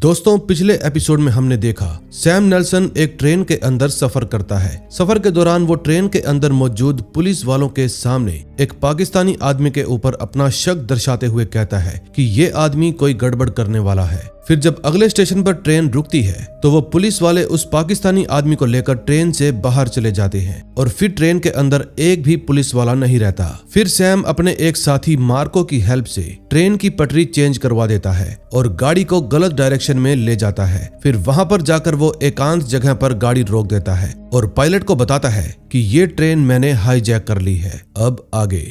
दोस्तों, पिछले एपिसोड में हमने देखा सैम नेल्सन एक ट्रेन के अंदर सफर करता है। सफर के दौरान वो ट्रेन के अंदर मौजूद पुलिस वालों के सामने एक पाकिस्तानी आदमी के ऊपर अपना शक दर्शाते हुए कहता है कि ये आदमी कोई गड़बड़ करने वाला है। फिर जब अगले स्टेशन पर ट्रेन रुकती है तो वो पुलिस वाले उस पाकिस्तानी आदमी को लेकर ट्रेन से बाहर चले जाते हैं और फिर ट्रेन के अंदर एक भी पुलिस वाला नहीं रहता। फिर सैम अपने एक साथी मार्को की हेल्प से ट्रेन की पटरी चेंज करवा देता है और गाड़ी को गलत डायरेक्शन में ले जाता है। फिर वहां पर जाकर वो एकांत जगह पर गाड़ी रोक देता है और पायलट को बताता है कि ये ट्रेन मैंने हाईजैक कर ली है। अब आगे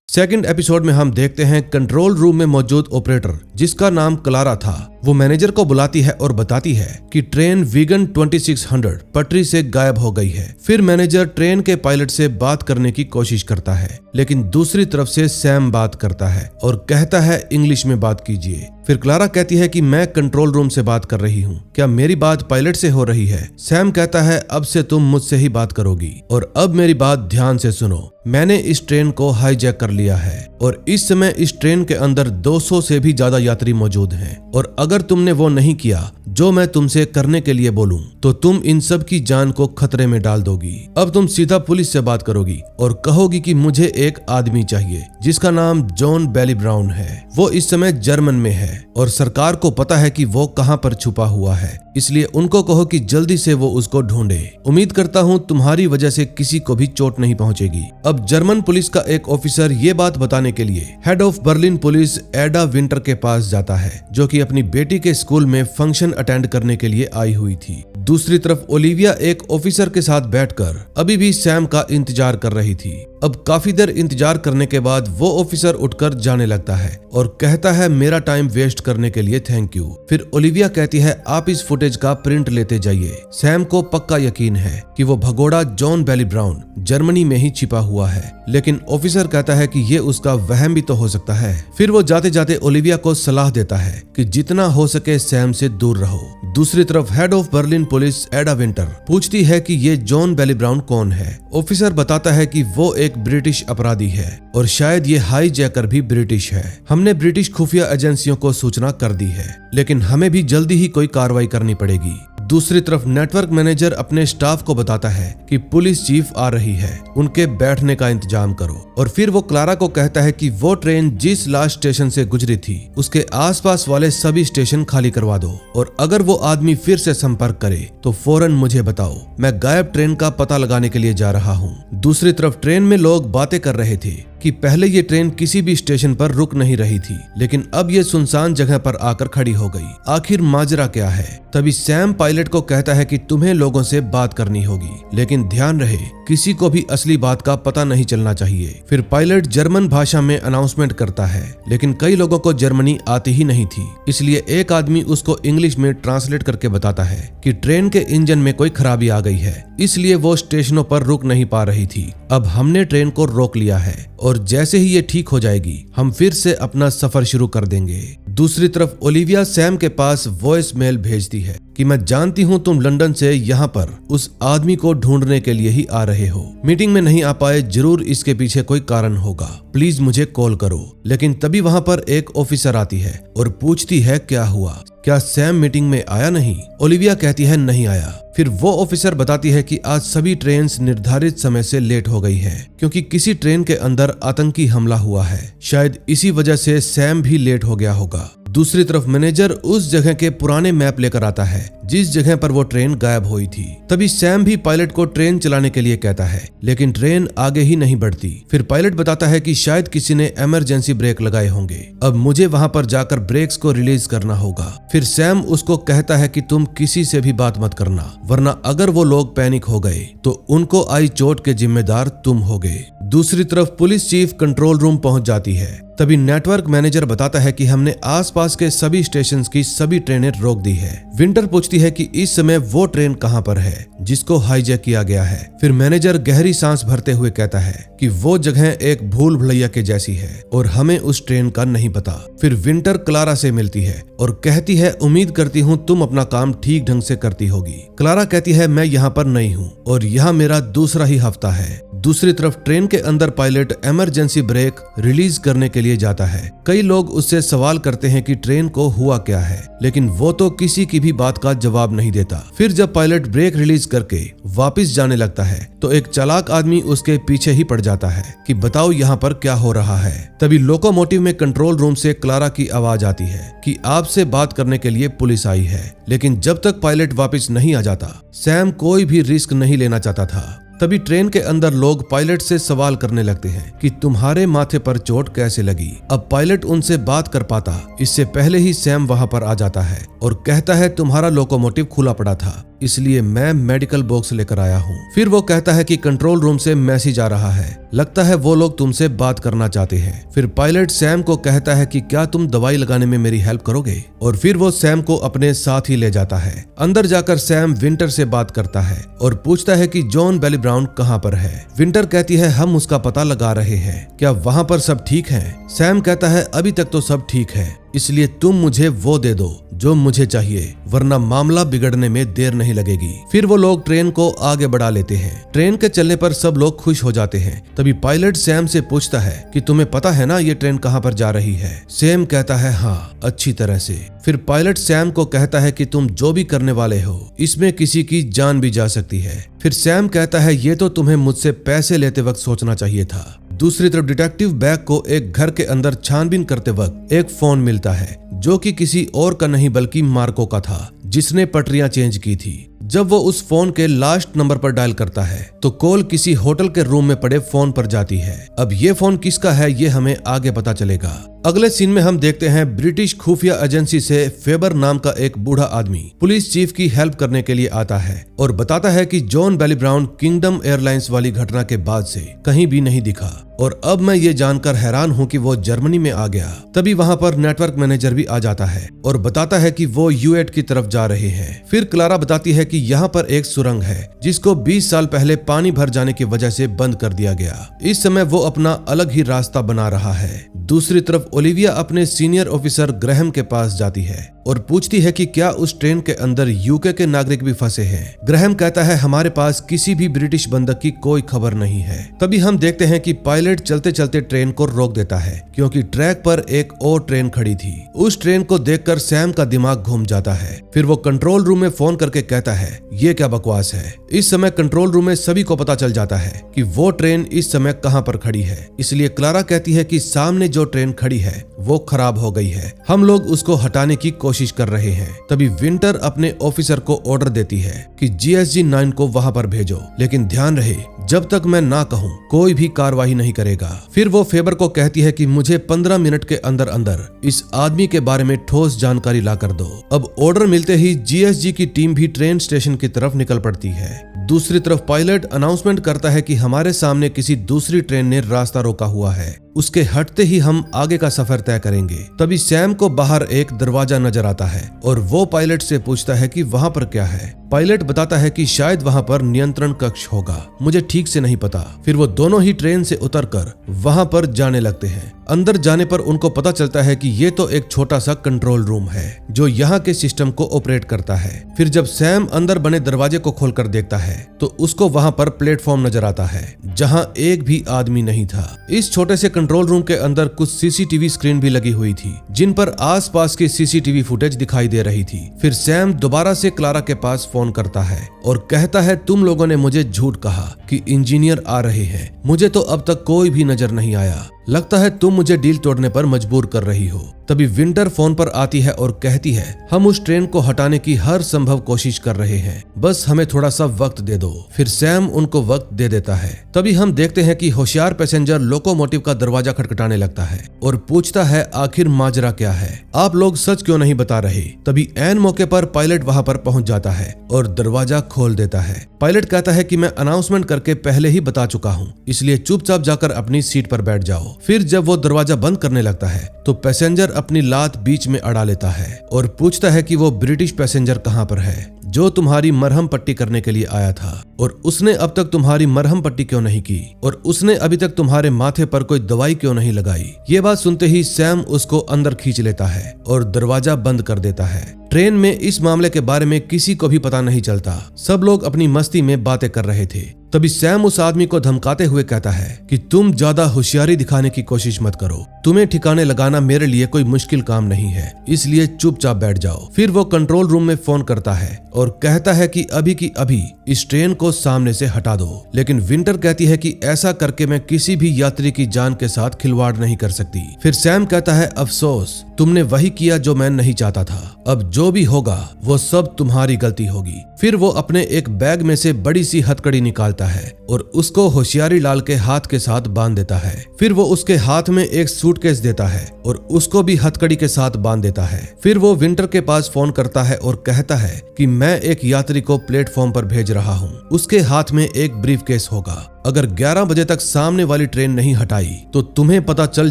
सेकंड एपिसोड में हम देखते हैं कंट्रोल रूम में मौजूद ऑपरेटर जिसका नाम क्लारा था। वो मैनेजर को बुलाती है और बताती है कि ट्रेन वीगन 2600 पटरी से गायब हो गई है। फिर मैनेजर ट्रेन के पायलट से बात करने की कोशिश करता है, लेकिन दूसरी तरफ से सैम बात करता है और कहता है इंग्लिश में बात कीजिए। फिर क्लारा कहती है कि मैं कंट्रोल रूम से बात कर रही हूँ, क्या मेरी बात पायलट से हो रही है? सैम कहता है अब से तुम मुझसे ही बात करोगी और अब मेरी बात ध्यान से सुनो। मैंने इस ट्रेन को हाईजैक कर लिया है और इस समय इस ट्रेन के अंदर 200 से भी ज्यादा यात्री मौजूद हैं और अगर तुमने वो नहीं किया जो मैं तुमसे करने के लिए बोलूं तो तुम इन सब की जान को खतरे में डाल दोगी। अब तुम सीधा पुलिस से बात करोगी और कहोगी कि मुझे एक आदमी चाहिए जिसका नाम जॉन बेली ब्राउन है। वो इस समय जर्मन में है और सरकार को पता है कि वो कहां पर छुपा हुआ है, इसलिए उनको कहो कि जल्दी से वो उसको ढूंढे। उम्मीद करता हूं तुम्हारी वजह से किसी को भी चोट नहीं पहुंचेगी। अब जर्मन पुलिस का एक ऑफिसर ये बात बताने के लिए हेड ऑफ बर्लिन पुलिस एडा विंटर के पास जाता है, जो कि अपनी बेटी के स्कूल में फंक्शन अटेंड करने के लिए आई हुई थी। दूसरी तरफ ओलिविया एक ऑफिसर के साथ बैठकर अभी भी सैम का इंतजार कर रही थी। अब काफी देर इंतजार करने के बाद वो ऑफिसर उठकर जाने लगता है और कहता है मेरा टाइम वेस्ट करने के लिए थैंक यू। फिर ओलिविया कहती है आप इस फुटेज का प्रिंट लेते जाइए। सैम को पक्का यकीन है कि वो भगोड़ा जॉन बेली ब्राउन जर्मनी में ही छिपा हुआ है, लेकिन ऑफिसर कहता है कि ये उसका वहम भी तो हो सकता है। फिर वो जाते जाते ओलिविया को सलाह देता है कि जितना हो सके सैम से दूर रहो। दूसरी तरफ हेड ऑफ बर्लिन पुलिस एडा विंटर पूछती है कि ये जॉन बेली ब्राउन कौन है। ऑफिसर बताता है कि वो एक ब्रिटिश अपराधी है और शायद ये हाईजैकर भी ब्रिटिश है। हमने ब्रिटिश खुफिया एजेंसियों को सूचना कर दी है, लेकिन हमें भी जल्दी ही कोई कार्रवाई करनी पड़ेगी। दूसरी तरफ नेटवर्क मैनेजर अपने स्टाफ को बताता है कि पुलिस चीफ आ रही है, उनके बैठने का इंतजाम करो। और फिर वो क्लारा को कहता है कि वो ट्रेन जिस लास्ट स्टेशन से गुजरी थी उसके आसपास वाले सभी स्टेशन खाली करवा दो और अगर वो आदमी फिर से संपर्क करे तो फौरन मुझे बताओ। मैं गायब ट्रेन का पता लगाने के लिए जा रहा हूँ। दूसरी तरफ ट्रेन में लोग बातें कर रहे थे कि पहले ये ट्रेन किसी भी स्टेशन पर रुक नहीं रही थी, लेकिन अब ये सुनसान जगह पर आकर खड़ी हो गई। आखिर माजरा क्या है? तभी सैम पायलट को कहता है कि तुम्हें लोगों से बात करनी होगी, लेकिन ध्यान रहे किसी को भी असली बात का पता नहीं चलना चाहिए। फिर पायलट जर्मन भाषा में अनाउंसमेंट करता है, लेकिन कई लोगों को जर्मनी आती ही नहीं थी, इसलिए एक आदमी उसको इंग्लिश में ट्रांसलेट करके बताता है कि ट्रेन के इंजन में कोई खराबी आ गई है, इसलिए वो स्टेशनों पर रुक नहीं पा रही थी। अब हमने ट्रेन को रोक लिया है और जैसे ही ये ठीक हो जाएगी हम फिर से अपना सफर शुरू कर देंगे। दूसरी तरफ ओलिविया सैम के पास वॉइस मेल भेजती है कि मैं जानती हूँ तुम लंदन से यहाँ पर उस आदमी को ढूंढने के लिए ही आ रहे हो। मीटिंग में नहीं आ पाए, जरूर इसके पीछे कोई कारण होगा, प्लीज मुझे कॉल करो। लेकिन तभी वहाँ पर एक ऑफिसर आती है और पूछती है क्या हुआ, क्या सैम मीटिंग में आया नहीं? ओलिविया कहती है नहीं आया। फिर वो ऑफिसर बताती है कि आज सभी ट्रेन निर्धारित समय से लेट हो गई है क्योंकि किसी ट्रेन के अंदर आतंकी हमला हुआ है। शायद इसी वजह से सैम भी लेट हो गया होगा। दूसरी तरफ मैनेजर उस जगह के पुराने मैप लेकर आता है जिस जगह पर वो ट्रेन गायब हुई थी। तभी सैम भी पायलट को ट्रेन चलाने के लिए कहता है, लेकिन ट्रेन आगे ही नहीं बढ़ती। फिर पायलट बताता है कि शायद किसी ने इमरजेंसी ब्रेक लगाए होंगे, अब मुझे वहां पर जाकर ब्रेक्स को रिलीज करना होगा। फिर सैम उसको कहता है कि तुम किसी से भी बात मत करना, वरना अगर वो लोग पैनिक हो गए तो उनको आई चोट के जिम्मेदार तुम होगे। दूसरी तरफ पुलिस चीफ कंट्रोल रूम पहुंच जाती है। तभी नेटवर्क मैनेजर बताता है कि हमने आसपास के सभी स्टेशंस की सभी ट्रेनें रोक दी है। विंटर पूछती पूछती है कि इस समय वो ट्रेन कहाँ पर है जिसको हाईजैक किया गया है। फिर मैनेजर गहरी सांस भरते हुए कहता है कि वो जगह एक भूल भुलैया के जैसी है और हमें उस ट्रेन का नहीं पता। फिर विंटर क्लारा से मिलती है और कहती है उम्मीद करती हूँ तुम अपना काम ठीक ढंग से करती होगी। क्लारा कहती है मैं यहाँ पर नई हूँ और यहाँ मेरा दूसरा ही हफ्ता है। दूसरी तरफ ट्रेन के अंदर पायलट इमरजेंसी ब्रेक रिलीज करने के लिए जाता है। कई लोग उससे सवाल करते हैं कि ट्रेन को हुआ क्या है, लेकिन वो तो किसी की भी बात का जवाब नहीं देता। फिर जब पायलट ब्रेक रिलीज करके वापस जाने लगता है तो एक चालाक आदमी उसके पीछे ही पड़ जाता है कि बताओ यहाँ पर क्या हो रहा है। तभी लोकोमोटिव में कंट्रोल रूम से क्लारा की आवाज आती है कि आपसे बात करने के लिए पुलिस आई है। लेकिन जब तक पायलट वापस नहीं आ जाता सैम कोई भी रिस्क नहीं लेना चाहता था। तभी ट्रेन के अंदर लोग पायलट से सवाल करने लगते हैं कि तुम्हारे माथे पर चोट कैसे लगी। अब पायलट उनसे बात कर पाता इससे पहले ही सैम वहां पर आ जाता है और कहता है तुम्हारा लोकोमोटिव खुला पड़ा था इसलिए मैं मेडिकल बॉक्स लेकर आया हूँ। फिर वो कहता है कि कंट्रोल रूम से मैसेज आ रहा है, लगता है वो लोग तुमसे बात करना चाहते हैं। फिर पायलट सैम को कहता है कि क्या तुम दवाई लगाने में मेरी हेल्प करोगे, और फिर वो सैम को अपने साथ ही ले जाता है। अंदर जाकर सैम विंटर से बात करता है और पूछता है कि जॉन बेली ब्राउन कहाँ पर है। विंटर कहती है हम उसका पता लगा रहे हैं, क्या वहाँ पर सब ठीक है। सैम कहता है अभी तक तो सब ठीक है, इसलिए तुम मुझे वो दे दो जो मुझे चाहिए, वरना मामला बिगड़ने में देर नहीं लगेगी। फिर वो लोग ट्रेन को आगे बढ़ा लेते हैं। ट्रेन के चलने पर सब लोग खुश हो जाते हैं। तभी पायलट सैम से पूछता है कि तुम्हें पता है ना ये ट्रेन कहाँ पर जा रही है। सैम कहता है हाँ अच्छी तरह से। फिर पायलट सैम को कहता है कि तुम जो भी करने वाले हो इसमें किसी की जान भी जा सकती है। फिर सैम कहता है ये तो तुम्हें मुझसे पैसे लेते वक्त सोचना चाहिए था। दूसरी तरफ डिटेक्टिव बैग को एक घर के अंदर छानबीन करते वक्त एक फोन मिलता है जो कि किसी और का नहीं बल्कि मार्को का था, जिसने पटरियां चेंज की थी। जब वो उस फोन के लास्ट नंबर पर डायल करता है तो कॉल किसी होटल के रूम में पड़े फोन पर जाती है। अब ये फोन किसका है ये हमें आगे पता चलेगा। अगले सीन में हम देखते हैं ब्रिटिश खुफिया एजेंसी से फेबर नाम का एक बूढ़ा आदमी पुलिस चीफ की हेल्प करने के लिए आता है और बताता है कि John Bailey Brown Kingdom airlines वाली घटना के बाद से कहीं भी नहीं दिखा और अब मैं ये जानकर हैरान हूँ कि वो जर्मनी में आ गया। तभी वहाँ पर नेटवर्क मैनेजर भी आ जाता है और बताता है कि वो U8 की तरफ जा रहे हैं। फिर क्लारा बताती है कि यहाँ पर एक सुरंग है जिसको 20 साल पहले पानी भर जाने की वजह से बंद कर दिया गया। इस समय वो अपना अलग ही रास्ता बना रहा है। दूसरी तरफ ओलिविया अपने सीनियर ऑफिसर ग्रैहम के पास जाती है और पूछती है कि क्या उस ट्रेन के अंदर यूके के नागरिक भी फंसे हैं। ग्रैहम कहता है हमारे पास किसी भी ब्रिटिश बंधक की कोई खबर नहीं है। तभी हम देखते हैं कि पायलट चलते चलते ट्रेन को रोक देता है क्योंकि ट्रैक पर एक और ट्रेन खड़ी थी। उस ट्रेन को देखकर सैम का दिमाग घूम जाता है। फिर वो कंट्रोल रूम में फोन करके कहता है ये क्या बकवास है। इस समय कंट्रोल रूम में सभी को पता चल जाता है कि वो ट्रेन इस समय कहाँ पर खड़ी है। इसलिए क्लारा कहती है कि सामने जो ट्रेन खड़ी है वो खराब हो गई है, हम लोग उसको हटाने की कोशिश कर रहे हैं। तभी विंटर अपने ऑफिसर को ऑर्डर देती है कि GSG 9 को वहां पर भेजो, लेकिन ध्यान रहे जब तक मैं ना कहूं कोई भी कार्रवाई नहीं करेगा। फिर वो फेबर को कहती है कि मुझे 15 मिनट के अंदर अंदर इस आदमी के बारे में ठोस जानकारी ला कर दो। अब ऑर्डर मिलते ही GSG की टीम भी ट्रेन स्टेशन की तरफ निकल पड़ती है। दूसरी तरफ पायलट अनाउंसमेंट करता है कि हमारे सामने किसी दूसरी ट्रेन ने रास्ता रोका हुआ है, उसके हटते ही हम आगे का सफर तय करेंगे। तभी सैम को बाहर एक दरवाजा नजर आता है और वो पायलट से पूछता है कि वहां पर क्या है। पायलट बताता है कि शायद वहां पर नियंत्रण कक्ष होगा, मुझे ठीक से नहीं पता। फिर वो दोनों ही ट्रेन से उतरकर वहां पर जाने लगते हैं। अंदर जाने पर उनको पता चलता है कि ये तो एक छोटा सा कंट्रोल रूम है जो यहाँ के सिस्टम को ऑपरेट करता है। फिर जब सैम अंदर बने दरवाजे को खोलकर देखता है तो उसको वहां पर प्लेटफॉर्म नजर आता है जहाँ एक भी आदमी नहीं था। इस छोटे से कंट्रोल रूम के अंदर कुछ CCTV स्क्रीन भी लगी हुई थी जिन पर आसपास की CCTV फुटेज दिखाई दे रही थी। फिर सैम दोबारा से क्लारा के पास फोन करता है और कहता है तुम लोगों ने मुझे झूठ कहा कि इंजीनियर आ रहे हैं, मुझे तो अब तक कोई भी नजर नहीं आया, लगता है तुम मुझे डील तोड़ने पर मजबूर कर रही हो। तभी विंटर फोन पर आती है और कहती है हम उस ट्रेन को हटाने की हर संभव कोशिश कर रहे हैं, बस हमें थोड़ा सा वक्त दे दो। फिर सैम उनको वक्त दे देता है। तभी हम देखते हैं कि होशियार पैसेंजर लोकोमोटिव का दरवाजा खटखटाने लगता है और पूछता है आखिर माजरा क्या है, आप लोग सच क्यों नहीं बता रहे। तभी ऐन मौके पर पायलट वहां पर पहुंच जाता है और दरवाजा खोल देता है। पायलट कहता है कि मैं अनाउंसमेंट करके पहले ही बता चुका हूं, इसलिए चुपचाप जाकर अपनी सीट पर बैठ जाओ। फिर जब वो दरवाजा बंद करने लगता है तो पैसेंजर अपनी लात बीच में अड़ा लेता है और पूछता है कि वो ब्रिटिश पैसेंजर कहाँ पर है जो तुम्हारी मरहम पट्टी करने के लिए आया था, और उसने अब तक तुम्हारी मरहम पट्टी क्यों नहीं की, और उसने अभी तक तुम्हारे माथे पर कोई दवाई क्यों नहीं लगाई। ये बात सुनते ही सैम उसको अंदर खींच लेता है और दरवाजा बंद कर देता है। ट्रेन में इस मामले के बारे में किसी को भी पता नहीं चलता, सब लोग अपनी मस्ती में बातें कर रहे थे। तभी सैम उस आदमी को धमकाते हुए कहता है कि तुम ज्यादा होशियारी दिखाने की कोशिश मत करो, तुम्हें ठिकाने लगाना मेरे लिए कोई मुश्किल काम नहीं है, इसलिए चुपचाप बैठ जाओ। फिर वो कंट्रोल रूम में फोन करता है और कहता है कि अभी की अभी इस ट्रेन को सामने से हटा दो। लेकिन विंटर कहती है कि ऐसा करके मैं किसी भी यात्री की जान के साथ खिलवाड़ नहीं कर सकती। फिर सैम कहता है अफसोस, तुमने वही किया जो मैं नहीं चाहता था, अब जो भी होगा वो सब तुम्हारी गलती होगी। फिर वो अपने एक बैग में से बड़ी सी हथकड़ी निकालता है और उसको होशियारी लाल के हाथ के साथ बांध देता है। फिर वो उसके हाथ में एक सूटकेस देता है और उसको भी हथकड़ी के साथ बांध देता है। फिर वो विंटर के पास फोन करता है और कहता है कि मैं एक यात्री को प्लेटफॉर्म पर भेज रहा हूँ, उसके हाथ में एक ब्रीफकेस होगा, अगर 11 बजे तक सामने वाली ट्रेन नहीं हटाई तो तुम्हें पता चल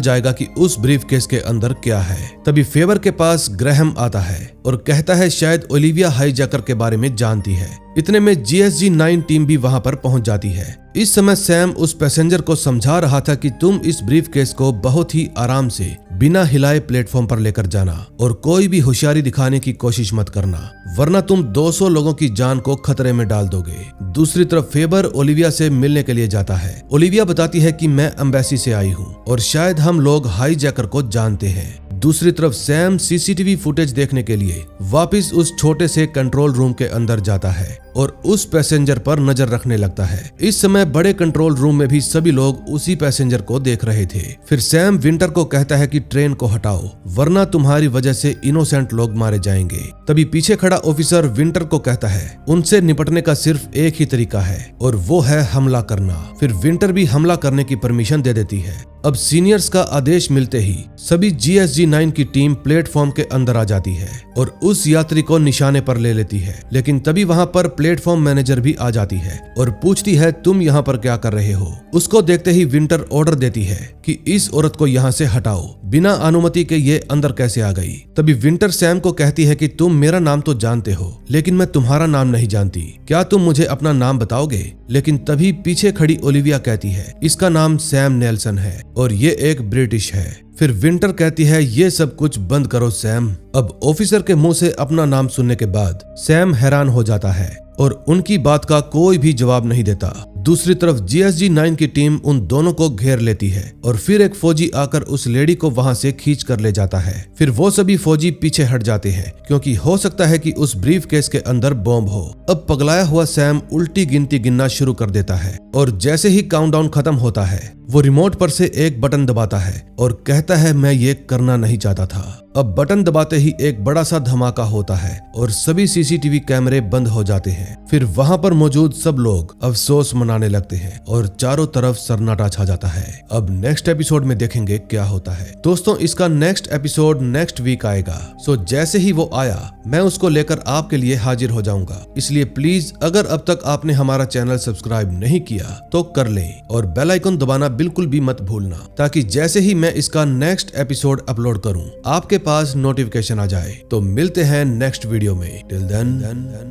जाएगा कि उस ब्रीफकेस के अंदर क्या है। तभी फेवर के पास ग्रैहम आता है और कहता है शायद ओलिविया हाईजैकर के बारे में जानती है। इतने में GSG 9 टीम भी वहां पर पहुंच जाती है। इस समय सैम उस पैसेंजर को समझा रहा था कि तुम इस ब्रीफकेस को बहुत ही आराम से बिना हिलाए प्लेटफॉर्म पर लेकर जाना और कोई भी होशियारी दिखाने की कोशिश मत करना, वरना तुम 200 लोगों की जान को खतरे में डाल दोगे। दूसरी तरफ फेबर ओलिविया से मिलने के लिए जाता है। ओलिविया बताती है कि मैं एम्बेसी से आई हूँ और शायद हम लोग हाईजैकर को जानते हैं। दूसरी तरफ सैम CCTV फुटेज देखने के लिए वापस उस छोटे से कंट्रोल रूम के अंदर जाता है और उस पैसेंजर पर नजर रखने लगता है। इस समय बड़े कंट्रोल रूम में भी सभी लोग उसी पैसेंजर को देख रहे थे। फिर सैम विंटर को कहता है कि ट्रेन को हटाओ, वरना तुम्हारी वजह से इनोसेंट लोग मारे जाएंगे। तभी पीछे खड़ा ऑफिसर विंटर को कहता है उनसे निपटने का सिर्फ एक ही तरीका है और वो है हमला करना। फिर विंटर भी हमला करने की परमिशन दे देती है। अब सीनियर्स का आदेश मिलते ही सभी GSG 9 की टीम प्लेटफॉर्म के अंदर आ जाती है और उस यात्री को निशाने पर ले लेती है। लेकिन तभी वहां पर प्लेटफॉर्म मैनेजर भी आ जाती है और पूछती है तुम यहाँ पर क्या कर रहे हो। उसको देखते ही विंटर ऑर्डर देती है कि इस औरत को यहाँ से हटाओ, बिना अनुमति के ये अंदर कैसे आ गई। तभी विंटर सैम को कहती है कि तुम मेरा नाम तो जानते हो लेकिन मैं तुम्हारा नाम नहीं जानती, क्या तुम मुझे अपना नाम बताओगे। लेकिन तभी पीछे खड़ी ओलिविया कहती है इसका नाम सैम नेल्सन है और ये एक ब्रिटिश है। फिर विंटर कहती है ये सब कुछ बंद करो सैम। अब ऑफिसर के मुंह से अपना नाम सुनने के बाद सैम हैरान हो जाता है और उनकी बात का कोई भी जवाब नहीं देता। दूसरी तरफ GSG 9 की टीम उन दोनों को घेर लेती है और फिर एक फौजी आकर उस लेडी को वहां से खींच कर ले जाता है। फिर वो सभी फौजी पीछे हट जाते हैं क्योंकि हो सकता है कि उस ब्रीफकेस के अंदर बॉम्ब हो। अब पगलाया हुआ सैम उल्टी गिनती गिनना शुरू कर देता है और जैसे ही काउंटडाउन खत्म होता है वो रिमोट पर से एक बटन दबाता है और कहता है मैं ये करना नहीं चाहता था। अब बटन दबाते ही एक बड़ा सा धमाका होता है और सभी CCTV कैमरे बंद हो जाते हैं। फिर वहां पर मौजूद सब लोग अफसोस मनाने लगते हैं और चारों तरफ सन्नाटा छा जाता है। अब नेक्स्ट एपिसोड में देखेंगे क्या होता है। दोस्तों इसका नेक्स्ट एपिसोड नेक्स्ट वीक आएगा, सो जैसे ही वो आया मैं उसको लेकर आपके लिए हाजिर हो जाऊंगा। इसलिए प्लीज अगर अब तक आपने हमारा चैनल सब्सक्राइब नहीं किया तो कर लें और बेल आइकन दबाना बिल्कुल भी मत भूलना, ताकि जैसे ही मैं इसका नेक्स्ट एपिसोड अपलोड करूं आपके पास नोटिफिकेशन आ जाए। तो मिलते हैं नेक्स्ट वीडियो में। Till then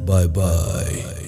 bye bye.